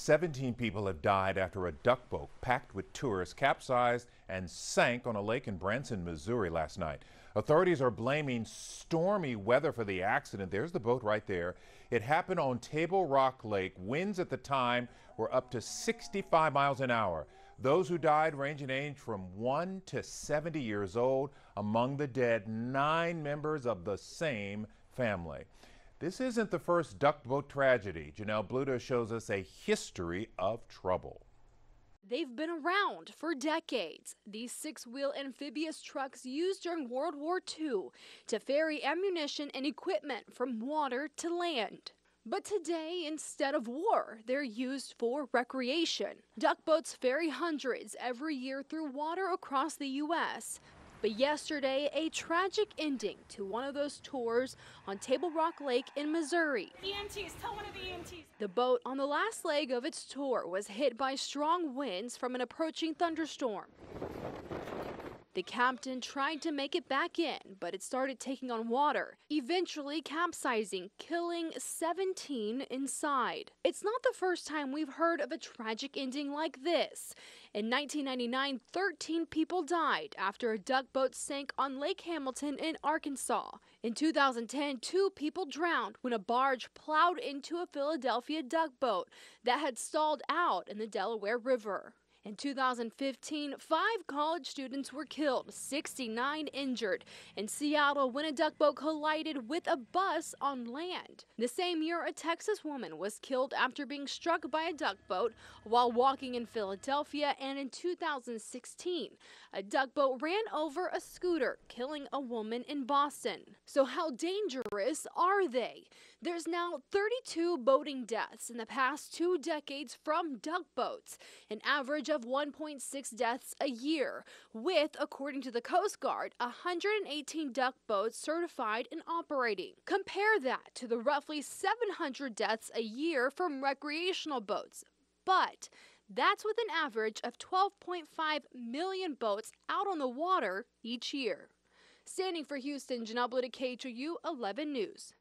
17 people have died after a duck boat packed with tourists capsized and sank on a lake in Branson, Missouri last night. Authorities are blaming stormy weather for the accident. There's the boat right there. It happened on Table Rock Lake. Winds at the time were up to 65 miles an hour. Those who died range in age from 1 to 70 years old. Among the dead, 9 members of the same family. This isn't the first duck boat tragedy. Janelle Bluto shows us a history of trouble. They've been around for decades. These 6-wheel amphibious trucks used during World War II to ferry ammunition and equipment from water to land. But today, instead of war, they're used for recreation. Duck boats ferry hundreds every year through water across the U.S. But yesterday, a tragic ending to one of those tours on Table Rock Lake in Missouri. EMTs, tell one of the EMTs. The boat on the last leg of its tour was hit by strong winds from an approaching thunderstorm. The captain tried to make it back in, but it started taking on water, eventually capsizing, killing 17 inside. It's not the first time we've heard of a tragic ending like this. In 1999, 13 people died after a duck boat sank on Lake Hamilton in Arkansas. In 2010, 2 people drowned when a barge plowed into a Philadelphia duck boat that had stalled out in the Delaware River. In 2015, 5 college students were killed, 69 injured in Seattle when a duck boat collided with a bus on land. The same year, a Texas woman was killed after being struck by a duck boat while walking in Philadelphia, and in 2016, a duck boat ran over a scooter, killing a woman in Boston. So how dangerous are they? There's now 32 boating deaths in the past 2 decades from duck boats, an average of 1.6 deaths a year, with, according to the Coast Guard, 118 duck boats certified and operating. Compare that to the roughly 700 deaths a year from recreational boats. But that's with an average of 12.5 million boats out on the water each year. Standing for Houston, Janelle Bluto, KHOU 11 News.